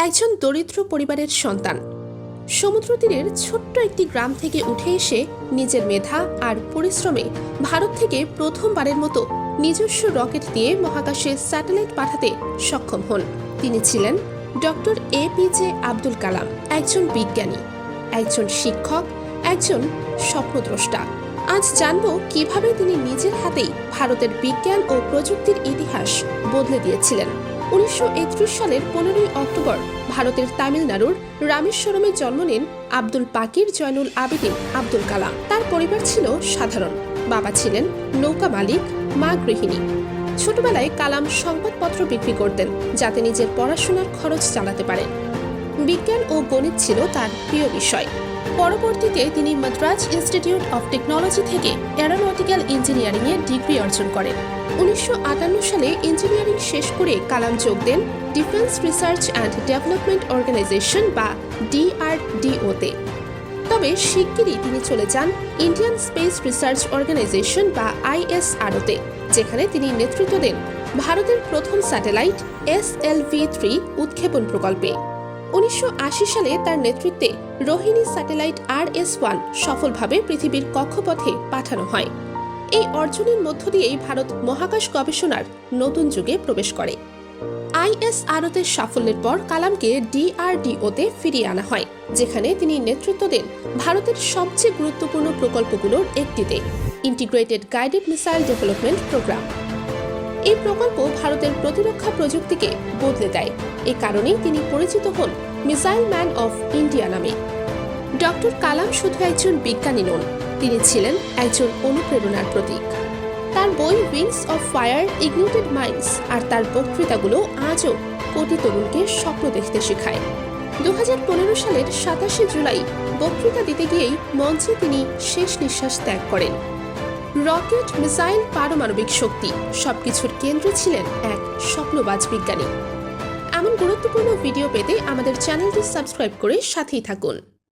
একজন দরিদ্র পরিবারের সন্তান সমুদ্র তীরের ছোট্ট একটি গ্রাম থেকে উঠে এসে নিজের মেধা আর পরিশ্রমে ভারত থেকে প্রথমবারের মতো নিজস্ব রকেট দিয়ে মহাকাশে স্যাটেলাইট পাঠাতে সক্ষম হন। তিনি ছিলেন ডক্টর এপিজে আব্দুল কালাম, একজন বিজ্ঞানী, একজন শিক্ষক, একজন স্বপ্নদ্রষ্টা। আজ জানব কিভাবে তিনি নিজের হাতেই ভারতের বিজ্ঞান ও প্রযুক্তির ইতিহাস বদলে দিয়েছিলেন। 1931 সালের 15ই অক্টোবর ভারতের তামিলনাড়ুর রামেশ্বরমে জন্ম নেন আব্দুল পাকির জয়নুল আবেদিন আব্দুল কালাম। তার পরিবার ছিল সাধারণ। বাবা ছিলেন নৌকা মালিক, মা গৃহিণী। ছোটবেলায় কালাম সংবাদপত্র বিক্রি করতেন যাতে নিজের পড়াশোনার খরচ চালাতে পারেন। বিজ্ঞান ও গণিত ছিল তার প্রিয় বিষয়। পরবর্তীতে তিনি মাদ্রাজ ইনস্টিটিউট অফ টেকনোলজি থেকে এরোনটিক্যাল ইঞ্জিনিয়ারিংয়ে ডিগ্রি অর্জন করেন। 1958 সালে ইঞ্জিনিয়ারিং শেষ করে কালাম যোগ দেন defence research and development organisation বা DRDO-তে। তবে শিগগিরই তিনি চলে যান ইন্ডিয়ান স্পেস রিসার্চ অর্গানাইজেশন বা ISRO-তে, যেখানে তিনি নেতৃত্ব দেন ভারতের প্রথম স্যাটেলাইট SLV-3 উৎক্ষেপণ প্রকল্পে। 1980 সালে তার নেতৃত্বে রোহিণী স্যাটেলাইট RS-1 সফলভাবে পৃথিবীর কক্ষপথে পাঠানো হয়। এই অর্জনের মধ্য দিয়েই ভারত মহাকাশ গবেষণার নতুন যুগে প্রবেশ করে। ISRO-তে সাফল্যের পর কালামকে DRDO-তে ফিরিয়ে আনা হয়, যেখানে তিনি নেতৃত্ব দেন ভারতের সবচেয়ে গুরুত্বপূর্ণ প্রকল্পগুলোর একটিতে, integrated guided missile development programme. এই প্রকল্প ভারতের প্রতিরক্ষা প্রযুক্তিকে বদলে দেয়। এ কারণেই তিনি পরিচিত হন মিসাইল ম্যান অফ ইন্ডিয়া নামে। ডক্টর কালাম শুধু একজন বিজ্ঞানী নন, তিনি ছিলেন একজন অনুপ্রেরণার প্রতীক। তার বই উইংস অফ ফায়ার, ইগনিটেড মাইন্ডস আর তার বক্তৃতাগুলো আজও কোটি তরুণকে স্বপ্ন দেখতে শেখায়। 2015 সালের 27 জুলাই বক্তৃতা দিতে গিয়েই মঞ্চে তিনি শেষ নিঃশ্বাস ত্যাগ করেন। রকেট, মিসাইল, পারমাণবিক শক্তি সবকিছুর কেন্দ্রে ছিলেন এক স্বপ্নবাজ বিজ্ঞানী। এমন গুরুত্বপূর্ণ ভিডিও পেতে আমাদের চ্যানেলটি সাবস্ক্রাইব করে সাথেই থাকুন।